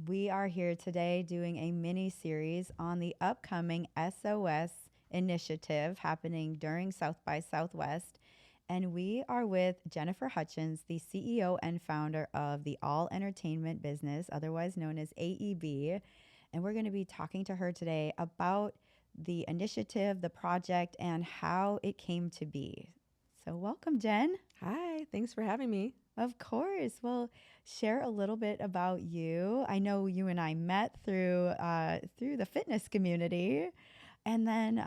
We are here today doing a mini series on the upcoming SOS initiative happening during South by Southwest. And we are with Jennifer Hutchins, the CEO and founder of the All Entertainment Business, otherwise known as AEB. And we're going to be talking to her today about the initiative, the project, and how it came to be. So, welcome, Jen. Hi, thanks for having me. Of course. Well, share a little bit about you. I know you and I met through the fitness community, and then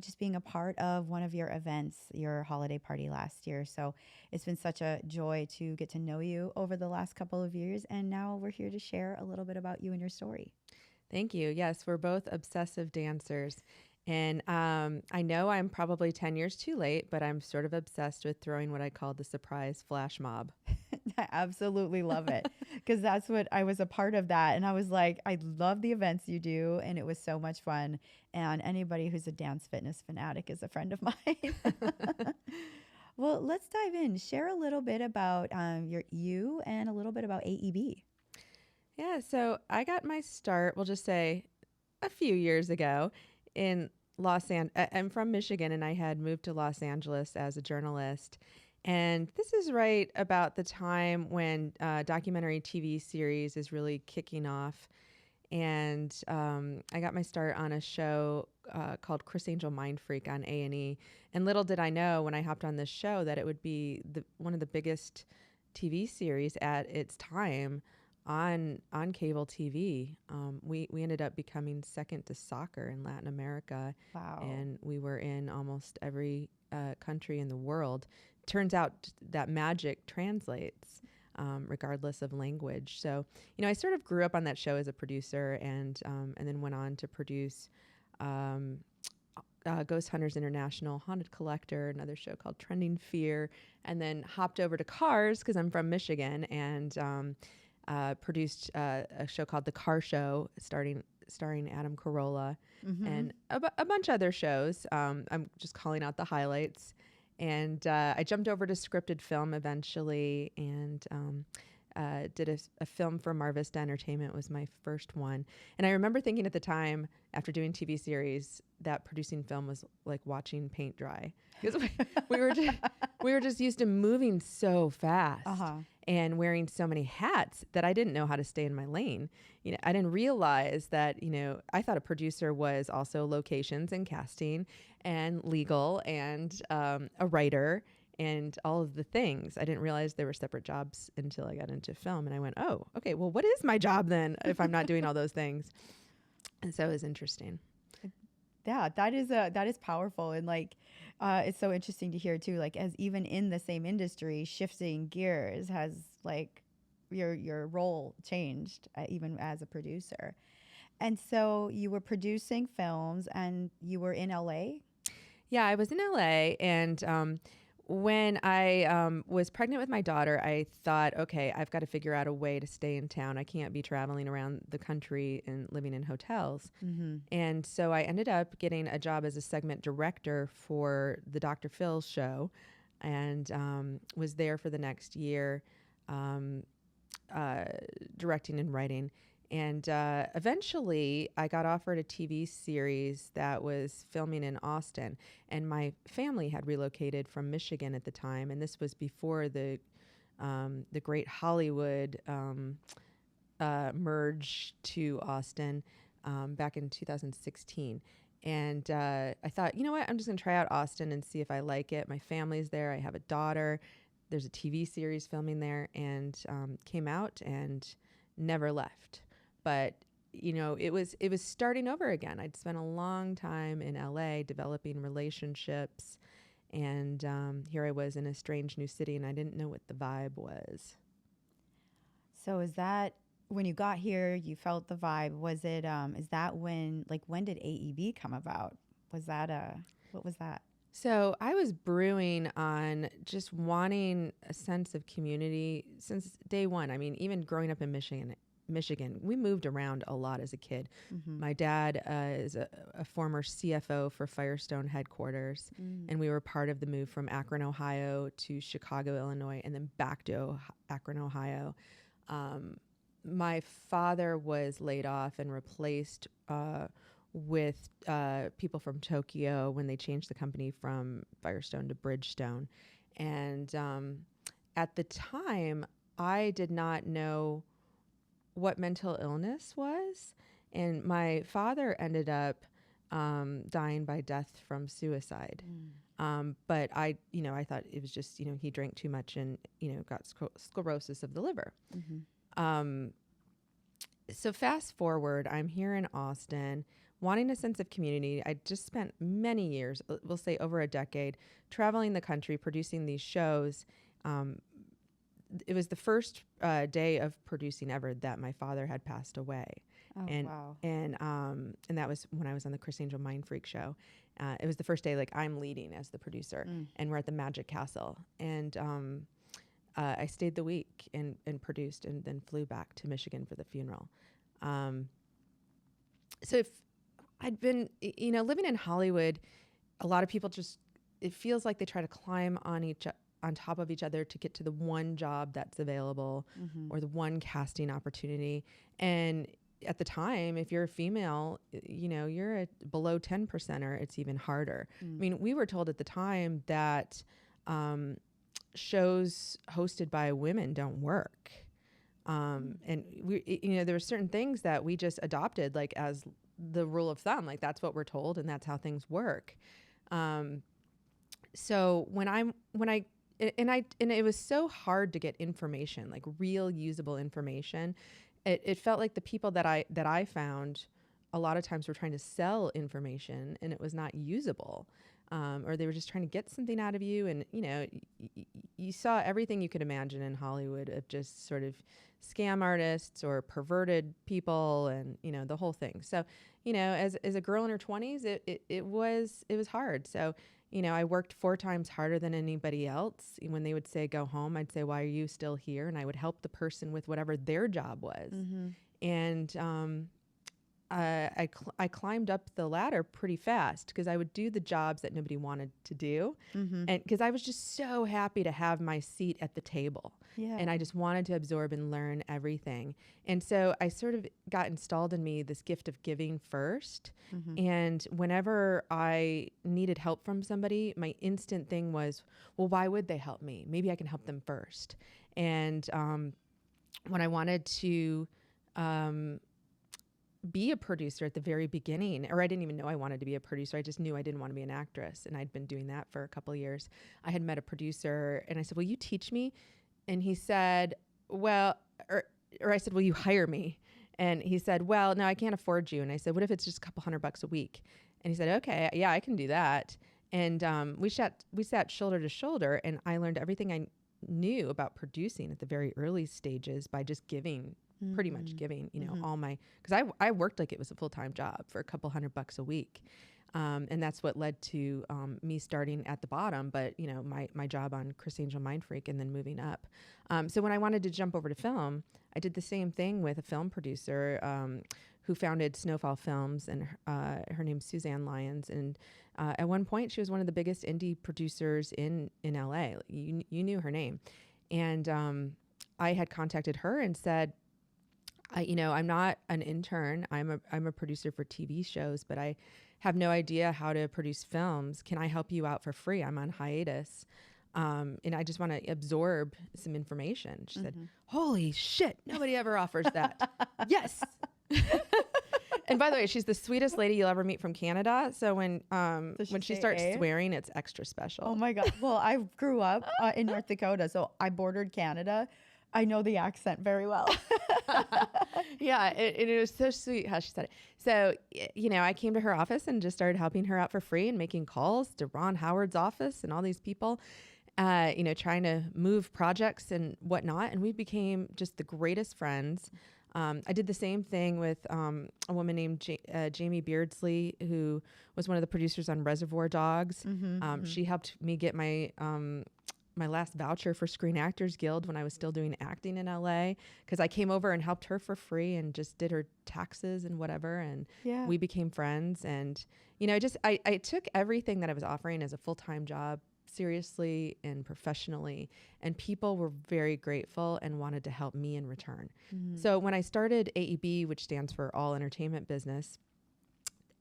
just being a part of one of your events, your holiday party last year. So it's been such a joy to get to know you over the last couple of years, and now we're here to share a little bit about you and your story. Thank you. Yes, we're both obsessive dancers. And I know I'm probably 10 years too late, but I'm sort of obsessed with throwing what I call the surprise flash mob. I absolutely love it because that's what I was a part of that. And I was like, I love the events you do. And it was so much fun. And anybody who's a dance fitness fanatic is a friend of mine. Well, let's dive in. Share a little bit about you and a little bit about AEB. Yeah, so I got my start, we'll just say a few years ago in Los Angeles. I'm from Michigan and I had moved to Los Angeles as a journalist. And this is right about the time when documentary TV series is really kicking off. And I got my start on a show called Chris Angel Mind Freak on A&E. And little did I know when I hopped on this show that it would be one of the biggest TV series at its time on cable TV. We ended up becoming second to soccer in Latin America. Wow. And we were in almost every country in the world. Turns out that magic translates regardless of language. So, I sort of grew up on that show as a producer and then went on to produce Ghost Hunters International, Haunted Collector, another show called Trending Fear, and then hopped over to Cars because I'm from Michigan and produced a show called The Car Show, starring Adam Carolla, and a bunch of other shows. I'm just calling out the highlights. And I jumped over to scripted film eventually and did a film for Mar Vista Entertainment was my first one. And I remember thinking at the time, after doing TV series, that producing film was like watching paint dry. Because we were just used to moving so fast. And wearing so many hats that I didn't know how to stay in my lane. I didn't realize that, I thought a producer was also locations and casting and legal and a writer and all of the things. I didn't realize there were separate jobs until I got into film. And I went, oh, okay, well, what is my job then if I'm not doing all those things? And so it was interesting. Yeah, that is powerful. And it's so interesting to hear too, like as even in the same industry, shifting gears has like your role changed even as a producer. And so you were producing films and you were in LA? Yeah, I was in LA and when I was pregnant with my daughter, I thought, okay, I've got to figure out a way to stay in town. I can't be traveling around the country and living in hotels. And so I ended up getting a job as a segment director for the Dr. Phil show and was there for the next year directing and writing. And eventually I got offered a TV series that was filming in Austin. And my family had relocated from Michigan at the time. And this was before the great Hollywood merge to Austin back in 2016. And I thought, you know what, I'm just going to try out Austin and see if I like it. My family's there. I have a daughter. There's a TV series filming there and came out and never left. But, it was starting over again. I'd spent a long time in LA developing relationships. And here I was in a strange new city and I didn't know what the vibe was. So is that when you got here, you felt the vibe? Was it, is that when did AEB come about? What was that? So I was brewing on just wanting a sense of community since day one. I mean, even growing up in Michigan, we moved around a lot as a kid. My dad is a former CFO for Firestone headquarters, and we were part of the move from Akron, Ohio to Chicago, Illinois, and then back to Akron, Ohio. my father was laid off and replaced with people from Tokyo when they changed the company from Firestone to Bridgestone. And at the time, I did not know what mental illness was. And my father ended up dying by death from suicide. But I thought it was just, he drank too much and, got sclerosis of the liver. So fast forward, I'm here in Austin, wanting a sense of community. I just spent many years, we'll say over a decade, traveling the country, producing these shows. It was the first day of producing ever that my father had passed away. Oh, and wow. and that was when I was on the Chris Angel Mind Freak show. It was the first day, like, I'm leading as the producer, and we're at the Magic Castle. And I stayed the week and produced, and then flew back to Michigan for the funeral. So if I'd been, living in Hollywood, a lot of people it feels like they try to climb on top of each other to get to the one job that's available, or the one casting opportunity. And at the time, if you're a female, you're a below 10%er, it's even harder. I mean, we were told at the time that shows hosted by women don't work. And we, there were certain things that we just adopted, like, as the rule of thumb, like that's what we're told and that's how things work. So and it was so hard to get information, like real usable information. It felt like the people that I found a lot of times were trying to sell information, and it was not usable. Or they were just trying to get something out of you. And, you saw everything you could imagine in Hollywood of just sort of scam artists or perverted people, and, the whole thing. So, as a girl in her 20s, it was hard. So, I worked 4 times harder than anybody else. When they would say, go home, I'd say, why are you still here? And I would help the person with whatever their job was. And, I climbed up the ladder pretty fast, because I would do the jobs that nobody wanted to do. And because I was just so happy to have my seat at the table. Yeah. And I just wanted to absorb and learn everything. And so I sort of got installed in me this gift of giving first. And whenever I needed help from somebody, my instant thing was, well, why would they help me? Maybe I can help them first. And when I wanted to be a producer at the very beginning, or I didn't even know I wanted to be a producer. I just knew I didn't want to be an actress. And I'd been doing that for a couple of years. I had met a producer and I said, will you teach me? And he said, well, or I said, will you hire me? And he said, well, no, I can't afford you. And I said, what if it's just a couple $100 a week? And he said, okay, yeah, I can do that. And we sat shoulder to shoulder, and I learned everything I knew about producing at the very early stages by just giving, pretty much giving, all my, because I worked like it was a full-time job for a couple $100 a week. And that's what led to me starting at the bottom, but my job on Chris Angel Mind Freak, and then moving up. So when I wanted to jump over to film, I did the same thing with a film producer who founded Snowfall Films, and her name's Suzanne Lyons. And at one point, she was one of the biggest indie producers in LA. You knew her name. And I had contacted her and said, I'm not an intern. I'm a producer for TV shows, but I have no idea how to produce films. Can I help you out for free? I'm on hiatus. And I just want to absorb some information. She said, holy shit, nobody ever offers that. Yes. And by the way, she's the sweetest lady you'll ever meet from Canada. So when she starts swearing, it's extra special. Oh my God. Well, I grew up in North Dakota, so I bordered Canada. I know the accent very well. Yeah, it was so sweet how she said it. So, I came to her office and just started helping her out for free and making calls to Ron Howard's office and all these people, trying to move projects and whatnot. And we became just the greatest friends. I did the same thing with a woman named Jamie Beardsley, who was one of the producers on Reservoir Dogs. She helped me get my last voucher for Screen Actors Guild when I was still doing acting in LA, because I came over and helped her for free and just did her taxes and whatever. And we became friends. And, I took everything that I was offering as a full-time job seriously and professionally, and people were very grateful and wanted to help me in return. So when I started AEB, which stands for All Entertainment Business,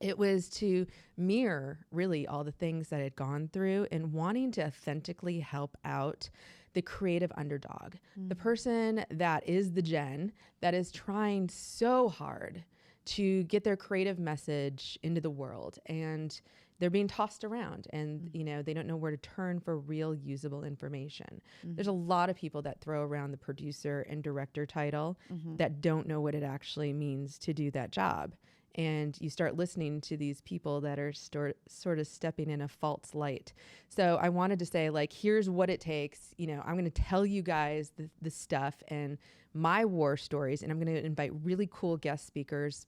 it was to mirror really all the things that I had gone through and wanting to authentically help out the creative underdog, the person that is the Jen that is trying so hard to get their creative message into the world, and they're being tossed around, and you know, they don't know where to turn for real usable information. There's a lot of people that throw around the producer and director title that don't know what it actually means to do that job. And you start listening to these people that are sort of stepping in a false light. So I wanted to say, like, here's what it takes. You know, I'm going to tell you guys the stuff and my war stories, and I'm going to invite really cool guest speakers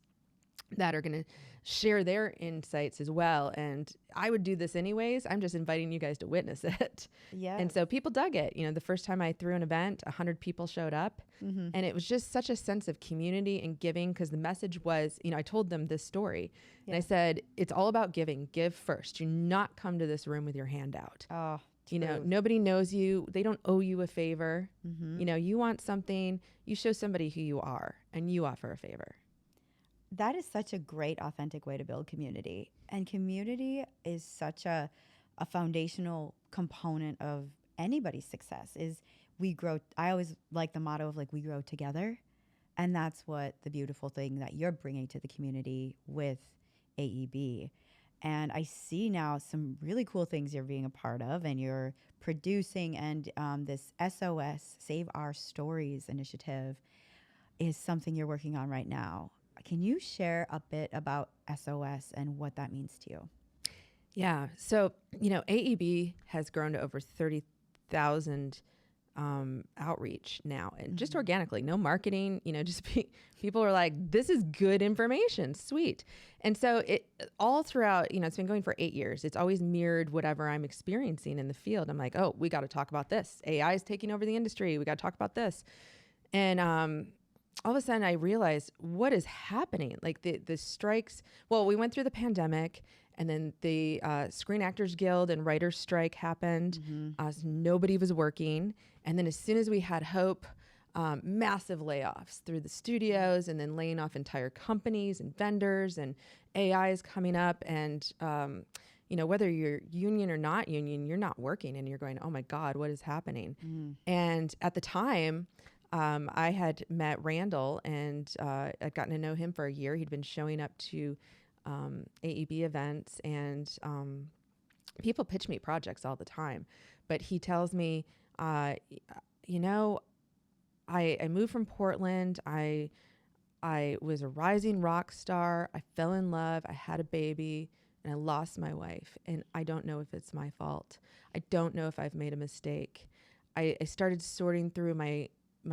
that are going to share their insights as well. And I would do this anyways. I'm just inviting you guys to witness it. Yeah. And so people dug it. You know, the first time I threw an event, 100 people showed up, and it was just such a sense of community and giving, because the message was, you know, I told them this story and I said, it's all about giving. Give first. Do not come to this room with your hand out. Oh, you know, nobody knows you. They don't owe you a favor. You know, you want something, you show somebody who you are, and you offer a favor. That is such a great, authentic way to build community. And community is such a foundational component of anybody's success. Is we grow. I always like the motto of, like, we grow together. And that's what the beautiful thing that you're bringing to the community with AEB. And I see now some really cool things you're being a part of, and you're producing, and this SOS, Save Our Stories initiative is something you're working on right now. Can you share a bit about SOS and what that means to you? Yeah. So, you know, AEB has grown to over 30,000 outreach now, and just organically, no marketing, you know, just people are like, this is good information. Sweet. And so it all throughout, you know, it's been going for 8 years. It's always mirrored whatever I'm experiencing in the field. I'm like, oh, we got to talk about this. AI is taking over the industry. We got to talk about this. And, all of a sudden I realized what is happening. Like the strikes, well, we went through the pandemic, and then the Screen Actors Guild and Writers Strike happened. So nobody was working. And then as soon as we had hope, massive layoffs through the studios, and then laying off entire companies and vendors, and AI is coming up. And, you know, whether you're union or not union, you're not working, and you're going, oh my God, what is happening? And at the time, I had met Randall, and I'd gotten to know him for a year. He'd been showing up to AEB events, and people pitch me projects all the time. But he tells me, you know, I moved from Portland. I was a rising rock star. I fell in love. I had a baby, and I lost my wife. And I don't know if it's my fault. I don't know if I've made a mistake. I started sorting through my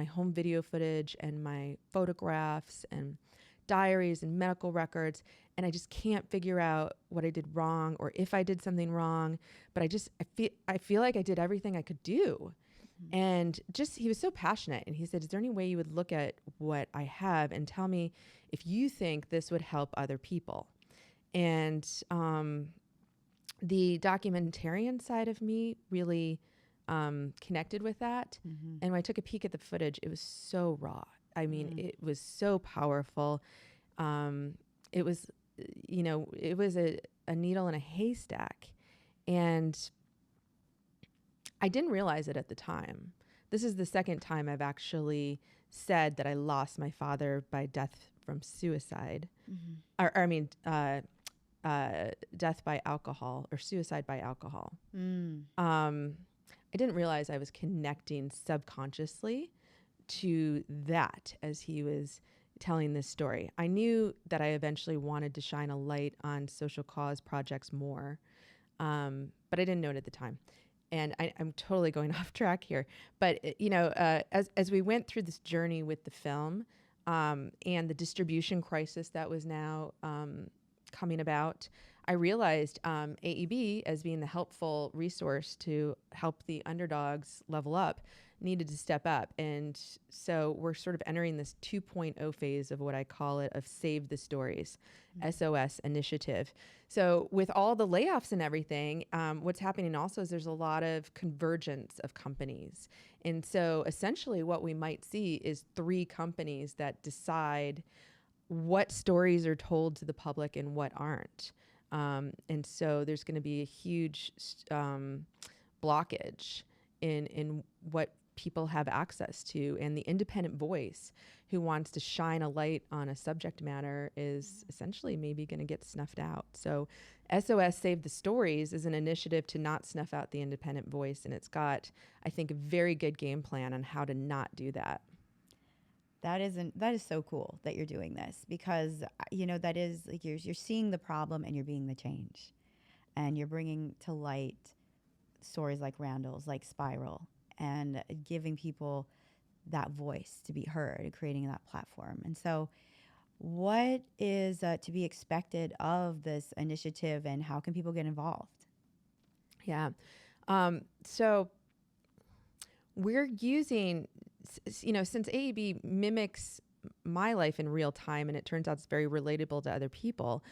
home video footage and my photographs and diaries and medical records, and I just can't figure out what I did wrong, or if I did something wrong. But I feel like I did everything I could do. And just, he was so passionate, and he said, is there any way you would look at what I have and tell me if you think this would help other people? And the documentarian side of me really connected with that. And when I took a peek at the footage, it was so raw. I mean, it was so powerful. It was, you know, it was a needle in a haystack. And I didn't realize it at the time. This is the second time I've actually said that I lost my father by death from suicide. Or I mean, death by alcohol, or suicide by alcohol. I didn't realize I was connecting subconsciously to that as he was telling this story. I knew that I eventually wanted to shine a light on social cause projects more, but I didn't know it at the time. And I'm totally going off track here. But, you know, as we went through this journey with the film, and the distribution crisis that was now coming about, I realized AEB as being the helpful resource to help the underdogs level up. needed to step up. And so we're sort of entering this 2.0 phase of what I call it, of Save the Stories, SOS initiative. So with all the layoffs and everything, what's happening also is there's a lot of convergence of companies. And so essentially what we might see is 3 companies that decide what stories are told to the public and what aren't. And so there's going to be a huge blockage in what people have access to, and the independent voice who wants to shine a light on a subject matter is essentially maybe going to get snuffed out. So SOS Save the Stories is an initiative to not snuff out the independent voice, and it's got, I think, a very good game plan on how to not do that. That is so cool that you're doing this, because that is like you're seeing the problem and you're being the change, and you're bringing to light stories like Randall's, like SPYRAL, and giving people that voice to be heard and creating that platform. And so what is to be expected of this initiative, and how can people get involved? Yeah. So we're using, since AEB mimics my life in real time, and it turns out it's very relatable to other people,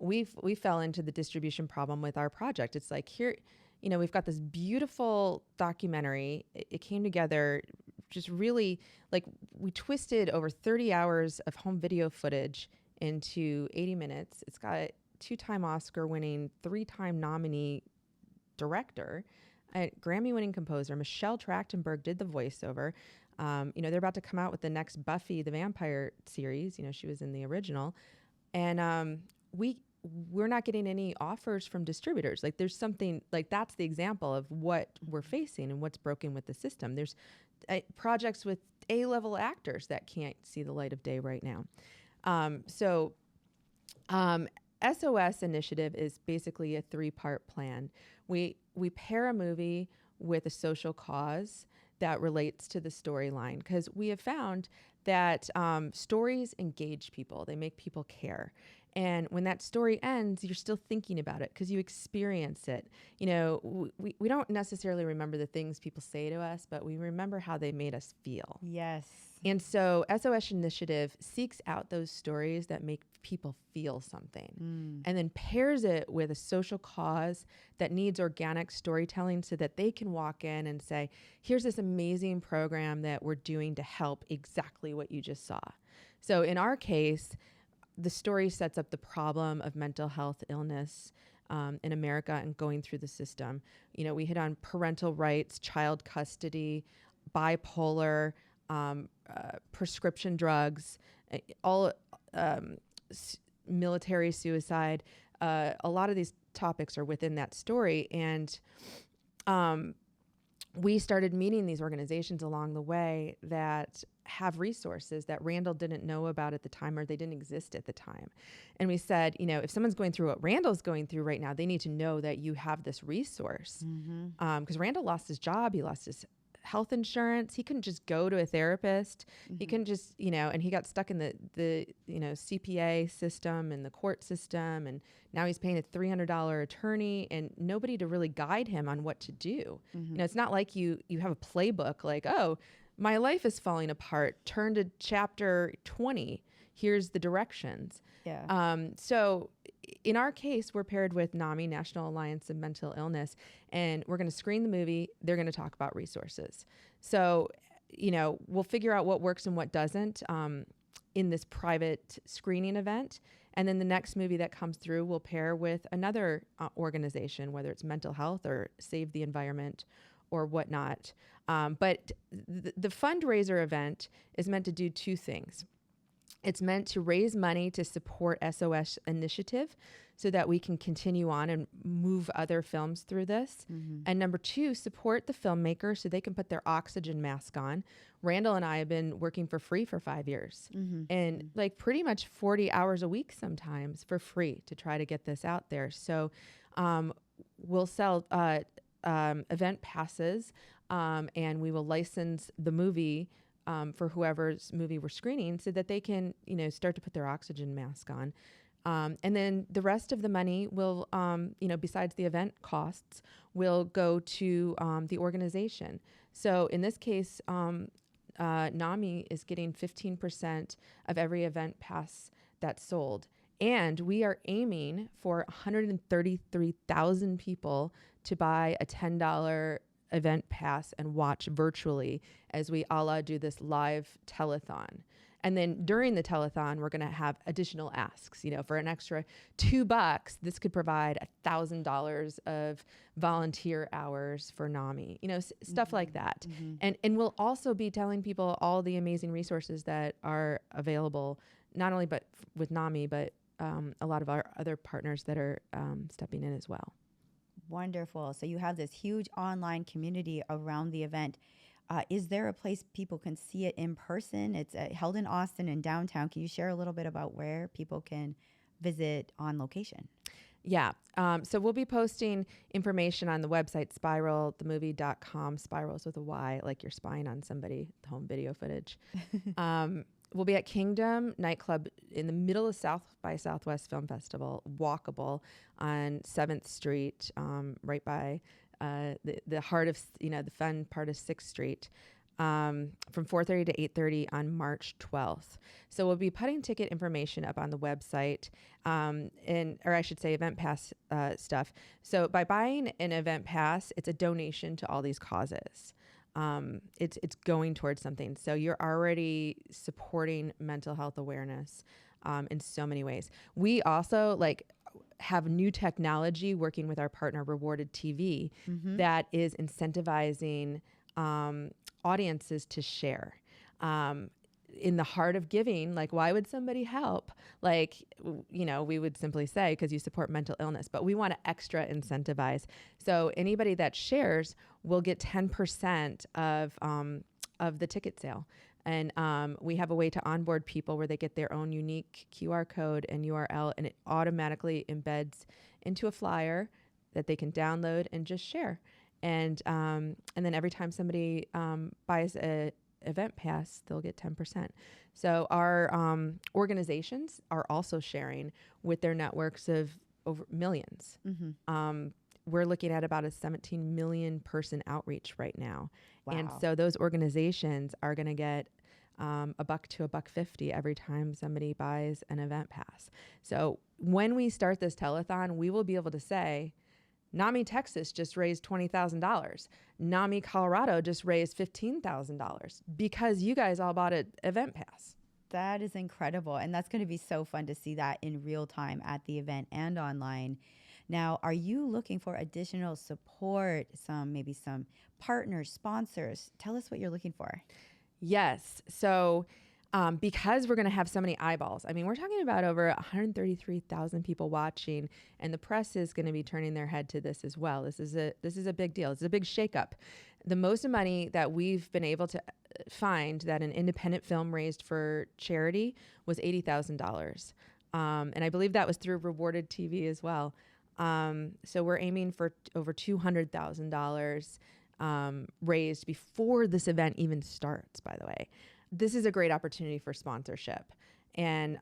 we fell into the distribution problem with our project. It's like, here, we've got this beautiful documentary. It came together just really, like, we twisted over 30 hours of home video footage into 80 minutes. It's got a 2-time Oscar winning, 3-time nominee director, a Grammy-winning composer. Michelle Trachtenberg did the voiceover. They're about to come out with the next Buffy the Vampire series. She was in the original. And we're not getting any offers from distributors. Like, there's something, like, that's the example of what we're facing and what's broken with the system. There's projects with A-level actors that can't see the light of day right now. SOS initiative is basically a 3-part plan. We pair a movie with a social cause that relates to the storyline, because we have found that stories engage people. They make people care. And when that story ends, you're still thinking about it because you experience it. We don't necessarily remember the things people say to us, but we remember how they made us feel. Yes. And so SOS Initiative seeks out those stories that make people feel something, and then pairs it with a social cause that needs organic storytelling, so that they can walk in and say, here's this amazing program that we're doing to help exactly what you just saw. So in our case, the story sets up the problem of mental health illness in America and going through the system. We hit on parental rights, child custody, bipolar, prescription drugs, all military suicide. A lot of these topics are within that story. And we started meeting these organizations along the way that have resources that Randall didn't know about at the time, or they didn't exist at the time. And we said, if someone's going through what Randall's going through right now, they need to know that you have this resource. Because Randall lost his job. He lost his health insurance. He couldn't just go to a therapist. He couldn't just, and he got stuck in the CPA system and the court system. And now he's paying a $300 attorney and nobody to really guide him on what to do. It's not like you have a playbook like, oh, my life is falling apart. Turn to chapter 20. Here's the directions. Yeah. So in our case, we're paired with NAMI, National Alliance of Mental Illness, and we're going to screen the movie. They're going to talk about resources. So, we'll figure out what works and what doesn't in this private screening event. And then the next movie that comes through will pair with another organization, whether it's mental health or Save the Environment or whatnot. But the fundraiser event is meant to do 2 things. It's meant to raise money to support SOS Initiative so that we can continue on and move other films through this. And number 2, support the filmmaker so they can put their oxygen mask on. Randall and I have been working for free for 5 years and like pretty much 40 hours a week sometimes for free to try to get this out there. So we'll sell event passes and we will license the movie for whoever's movie we're screening so that they can, start to put their oxygen mask on. And then the rest of the money will, besides the event costs, will go to the organization. So in this case, NAMI is getting 15% of every event pass that's sold. And we are aiming for 133,000 people to buy a $10 event pass and watch virtually as we a la do this live telethon. And then during the telethon, we're going to have additional asks. You know, for an extra $2, this could provide $1,000 of volunteer hours for NAMI. You know, stuff like that. And we'll also be telling people all the amazing resources that are available, not only with NAMI, but a lot of our other partners that are stepping in as well. Wonderful. So you have this huge online community around the event. Is there a place people can see it in person? It's held in Austin and downtown. Can you share a little bit about where people can visit on location? Yeah. So we'll be posting information on the website, spyralthemovie.com. Spirals with a Y, like you're spying on somebody, home video footage. We'll be at Kingdom Nightclub in the middle of South by Southwest Film Festival, walkable on 7th Street, right by the heart of, the fun part of 6th Street, from 4:30 to 8:30 on March 12th. So we'll be putting ticket information up on the website, or I should say event pass stuff. So by buying an event pass, it's a donation to all these causes. It's going towards something. So you're already supporting mental health awareness in so many ways. We also have new technology working with our partner Rewarded TV that is incentivizing audiences to share. In the heart of giving, why would somebody help? We would simply say, because you support mental illness, but we want to extra incentivize. So anybody that shares will get 10% of the ticket sale. And we have a way to onboard people where they get their own unique QR code and URL, and it automatically embeds into a flyer that they can download and just share. And then every time somebody buys a event pass, they'll get 10%. So our organizations are also sharing with their networks of over millions. We're looking at about a 17 million person outreach right now. Wow. And so those organizations are going to get $1 to $1.50 every time somebody buys an event pass. So when we start this telethon, we will be able to say, NAMI Texas just raised $20,000. NAMI Colorado just raised $15,000 because you guys all bought an event pass. That is incredible. And that's going to be so fun to see that in real time at the event and online. Now, are you looking for additional support, maybe some partners, sponsors? Tell us what you're looking for. Yes. So because we're going to have so many eyeballs, we're talking about over 133,000 people watching, and the press is going to be turning their head to this as well. This is a big deal. It's a big shakeup. The most money that we've been able to find that an independent film raised for charity was $80,000. And I believe that was through Rewarded TV as well. So we're aiming for over $200,000 raised before this event even starts, by the way. This is a great opportunity for sponsorship. And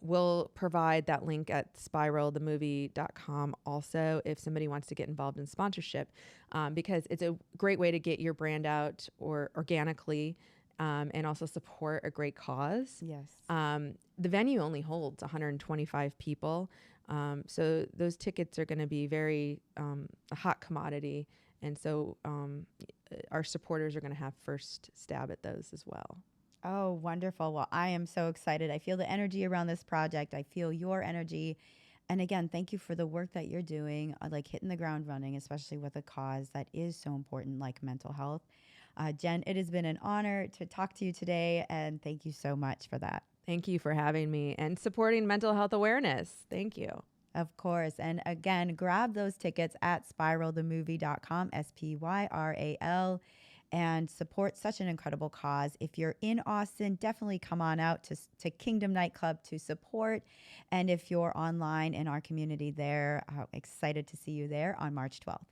we'll provide that link at spyralthemovie.com also if somebody wants to get involved in sponsorship, because it's a great way to get your brand out or organically and also support a great cause. Yes. The venue only holds 125 people. So those tickets are going to be very a hot commodity. And so our supporters are going to have first stab at those as well. Oh, wonderful. Well, I am so excited. I feel the energy around this project. I feel your energy. And again, thank you for the work that you're doing, hitting the ground running, especially with a cause that is so important like mental health. Jen, it has been an honor to talk to you today, and thank you so much for that. Thank you for having me and supporting mental health awareness. Thank you. Of course. And again, grab those tickets at spyralthemovie.com, SPYRAL, and support such an incredible cause. If you're in Austin, definitely come on out to Kingdom Nightclub to support. And if you're online in our community there, excited to see you there on March 12th.